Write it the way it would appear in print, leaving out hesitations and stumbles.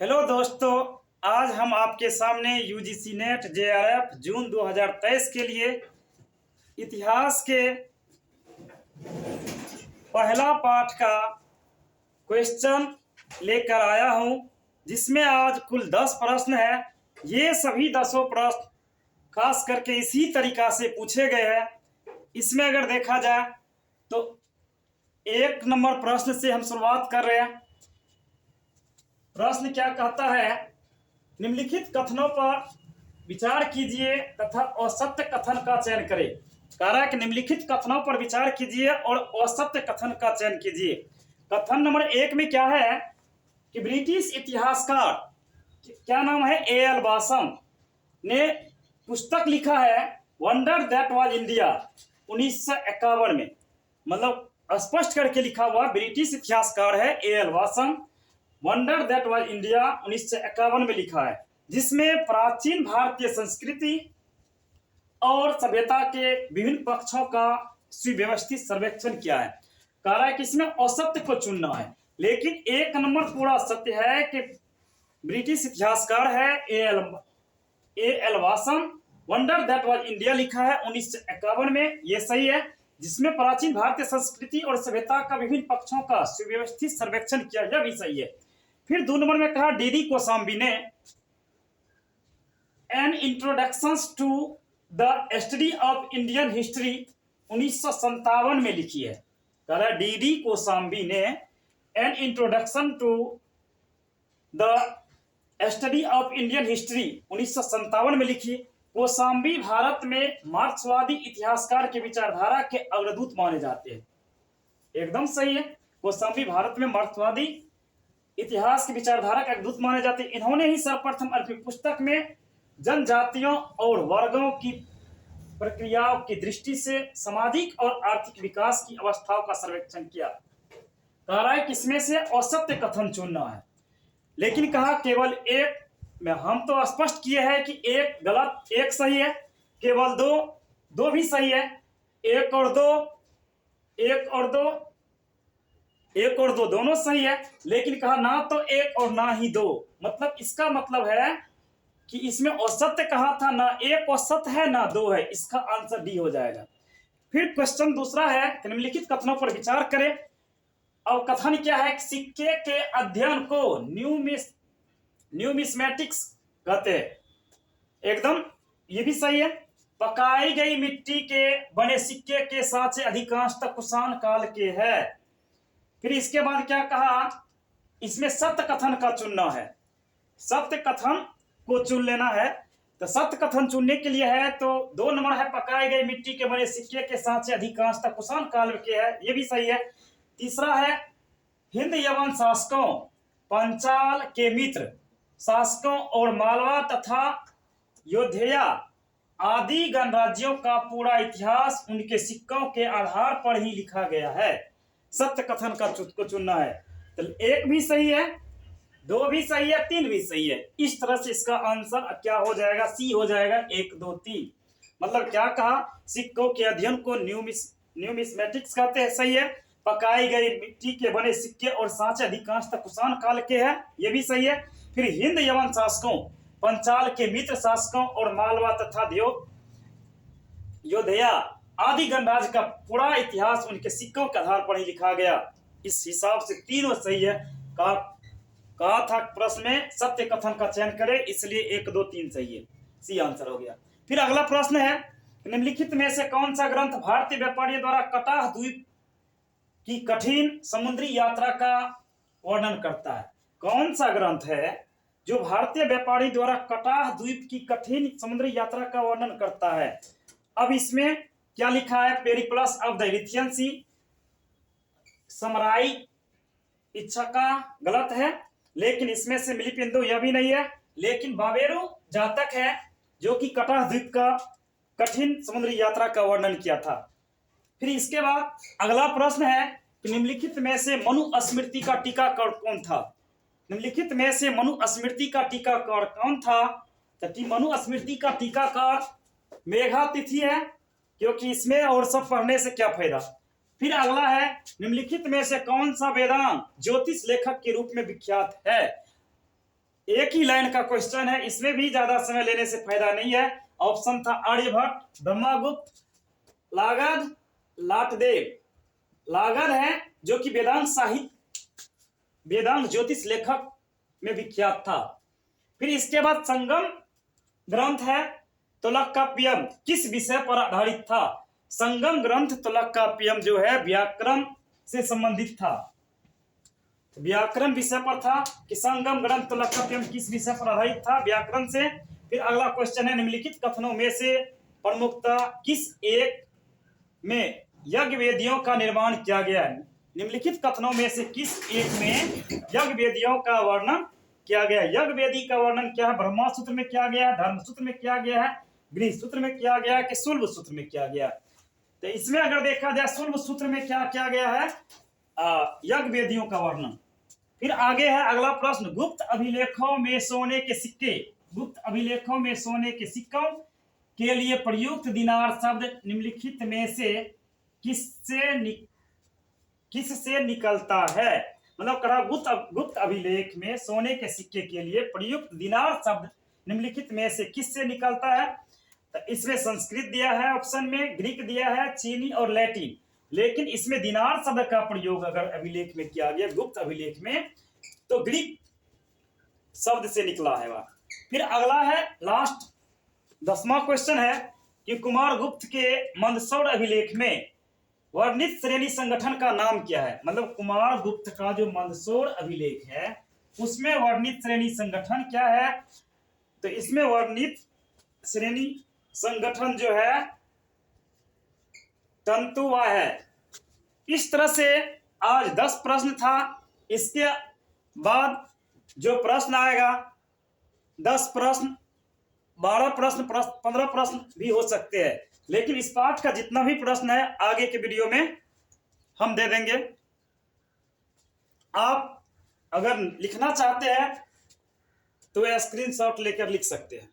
Hello दोस्तों, आज हम आपके सामने यूजीसी नेट जेआरएफ जून 2023 के लिए इतिहास के पहला पाठ का क्वेश्चन लेकर आया हूं, जिसमें आज कुल 10 प्रश्न हैं। ये सभी 10 प्रश्न खास करके इसी तरीका से पूछे गए हैं। इसमें अगर देखा जाए तो 1 नंबर प्रश्न से हम शुरुआत कर रहे हैं। प्रश्न क्या कहता है, निम्नलिखित कथनों पर विचार कीजिए तथा असत्य कथन का चयन करें। कह रहा है कि निम्नलिखित कथनों पर विचार कीजिए और असत्य कथन का चयन कीजिए। कथन नंबर 1 में क्या है कि ब्रिटिश इतिहासकार, क्या नाम है, ए.एल. वासम ने पुस्तक लिखा है वंडर दैट वाज इंडिया 1951 में। मतलब स्पष्ट करके लिखा हुआ ब्रिटिश इतिहासकार है AL. Vaasam, wonder that was India 1951 में लिखा है, जिसमें प्राचीन भारतीय संस्कृति और सभ्यता के विभिन्न पक्षों का सुव्यवस्थित सर्वेक्षण किया है। कह रहा है कि इसमें असत्य को चुनना है, लेकिन 1 नंबर पूरा सत्य है कि ब्रिटिश इतिहासकार है AL. Vaasam, wonder that was India लिखा है 1951 में, ये सही है। जिसमें प्राचीन भारतीय संस्कृति और सभ्यता का विभिन्न पक्षों का सुव्यवस्थित सर्वेक्षण किया, यह भी सही है। फिर 2 नंबर में कहा डी.डी. कोसाम्बी ने an introduction to the study of Indian history 1957 में लिखी है। कह रहा है डी.डी. कोसाम्बी ने an introduction to the study of Indian history 1957 में लिखी। कोसाम्बी भारत में मार्क्सवादी इतिहासकार के विचारधारा के अग्रदूत माने जाते हैं। एकदम सही है, कोसाम्बी भारत में मार्क्सवादी इतिहास की विचारधारा के अग्रदूत माने जाते हैं। इन्होंने ही सर्वप्रथम अपनी पुस्तक में जनजातियों और वर्गों की प्रक्रियाओं की दृष्टि से सामाजिक और आर्थिक विकास की अवस्थाओं का सर्वेक्षण किया। कह रहा है कि इसमें से असत्य कथन चुनना है, लेकिन कहा केवल एक में। हम तो स्पष्ट किए हैं कि एक गलत, एक सही है, केवल दो भी सही है। एक और दो दोनों सही है, लेकिन कहा ना तो एक और ना ही दो। मतलब इसका मतलब है कि इसमें असत्य कहा था, ना एक असत्य है ना दो है। इसका आंसर डी हो जाएगा। फिर क्वेश्चन दूसरा है कि निम्नलिखित कथनों पर विचार करें। और कथन क्या है, सिक्के के अध्ययन को न्यूमिस्मेटिक्स कहते हैं। एकदम ये भी सही है। पकाई गई मिट्टी के बने सिक्के के साँचे अधिकांशतः कुषाण काल के है। फिर इसके बाद क्या कहा, इसमें सत्य कथन का चुनना है। सत्य कथन को चुन लेना है। तो सत्य कथन चुनने के लिए है तो 2 नंबर है, पकाई गई मिट्टी के बने सिक्के के साँचे अधिकांशतः कुषाण काल के है, ये भी सही है। तीसरा है, हिंद यवन शासकों, पंचाल के मित्र शासकों और मालवा तथा योधेया आदि गणराज्यों का पूरा इतिहास उनके सिक्कों के आधार पर ही लिखा गया है। सत्य कथन का को चुनना है। तो 1 भी सही है, 2 भी सही है, 3 भी सही है। इस तरह से इसका आंसर क्या हो जाएगा, सी हो जाएगा। 1, 2, 3 मतलब क्या कहा, सिक्कों के अध्ययन को न्यूमिस्मेटिक्स कहते हैं, सही है। पकाई गई मिट्टी के बने सिक्के और साँचे अधिकांशतः कुषाण काल के हैं, ये भी सही है। फिर हिंद यवन शासकों, पंचाल के मित्र शासकों और मालवा तथा योधेया आदि गणराज्य का पूरा इतिहास उनके सिक्कों के आधार पर ही लिखा गया। इस हिसाब से तीनों सही है। कहा था प्रश्न में सत्य कथन का चयन करें, इसलिए 1, 2, 3 सही है, सी आंसर हो गया। फिर अगला प्रश्न है, निम्नलिखित में से कौन सा ग्रंथ भारतीय व्यापारियों द्वारा कटाह द्वीप की कठिन समुद्री यात्रा का वर्णन करता है? कौन सा ग्रंथ है जो भारतीय व्यापारी द्वारा कटाह द्वीप की कठिन समुद्री यात्रा का वर्णन करता है? अब इसमें क्या लिखा है, Periplus of the इरिथियन C, samurai इच्छा का गलत है, लेकिन इसमें से मिलिपिंदो यह भी नहीं है, लेकिन बाबेरो जातक है जो कि कटाह द्वीप का कठिन समुद्री यात्रा का वर्णन किया था। फिर इसके बाद अगला प्रश्न है कि निम्नलिखित में से मनु स्मृति का टीकाकार कौन था? निम्नलिखित में से मनु स्मृति का टीकाकार कौन था? तो मनु स्मृति का टीकाकार मेघातिथि है, क्योंकि इसमें और सब पढ़ने से क्या फायदा। फिर अगला है, निम्नलिखित में से कौन सा वेदांत ज्योतिष लेखक के रूप में विख्यात है? एक ही लाइन का क्वेश्चन है, इसमें भी ज्यादा समय लेने से फायदा नहीं है। ऑप्शन था आर्यभट्ट, ब्रह्मगुप्त, लागध, लाटदेव। लागध है जो कि वेदांत साहित्य, वेदांत ज्योतिष लेखक में विख्यात था। फिर इसके बाद संगम ग्रंथ है तोलकाप्पियम, किस विषय पर आधारित था? संगम ग्रंथ तोलकाप्पियम जो है व्याकरण से संबंधित था, व्याकरण विषय पर था कि संगम ग्रंथ तोलकाप्पियम किस विषय पर आधारित था? व्याकरण से। फिर अगला क्वेश्चन है निम्नलिखित कथनों में से प्रमुखता किस एक में यज्ञ वेदियों का निर्माण किया गया है? निम्नलिखित कथनों में से किस एक में यज्ञ वेदियों का वर्णन किया गया? यज्ञ वेदी का वर्णन क्या है? ब्रह्मा सूत्र में किया गया है, धर्म सूत्र में किया गया है, गृह सूत्र में किया गया है कि शुल्ब सूत्र में किया गया? तो इसमें अगर देखा जाए शुल्ब सूत्र में क्या किया गया है? यज्ञ वेदियों का वर्णन। फिर आगे है अगला प्रश्न, गुप्त अभिलेखों में सोने के सिक्के, गुप्त अभिलेखों में सोने के सिक्कों के लिए प्रयुक्त दिनार शब्द निम्नलिखित में से किससे निकलता है? मतलब कहा गुप्त अभिलेख में सोने के सिक्के के लिए प्रयुक्त दिनार शब्द निम्नलिखित में से किससे निकलता है? तो इसमें संस्कृत दिया है ऑप्शन में, ग्रीक दिया है, चीनी और लैटिन। लेकिन इसमें दिनार शब्द का प्रयोग अगर अभिलेख में किया गया गुप्त अभिलेख में तो ग्रीक शब्द से निकला है वह। फिर अगला है लास्ट 10वां क्वेश्चन है कि कुमार गुप्त के मंदसौर अभिलेख में वर्णित श्रेणी संगठन का नाम क्या है? मतलब कुमार गुप्त का जो मंदसौर अभिलेख है उसमें वर्णित श्रेणी संगठन क्या है? तो इसमें वर्णित श्रेणी संगठन जो है तंतुवा है। इस तरह से आज 10 प्रश्न था। इसके बाद जो प्रश्न आएगा 10 प्रश्न, 12 प्रश्न, 15 प्रश्न भी हो सकते हैं, लेकिन इस पाठ का जितना भी प्रश्न है आगे के वीडियो में हम दे देंगे। आप अगर लिखना चाहते हैं तो स्क्रीनशॉट लेकर लिख सकते हैं।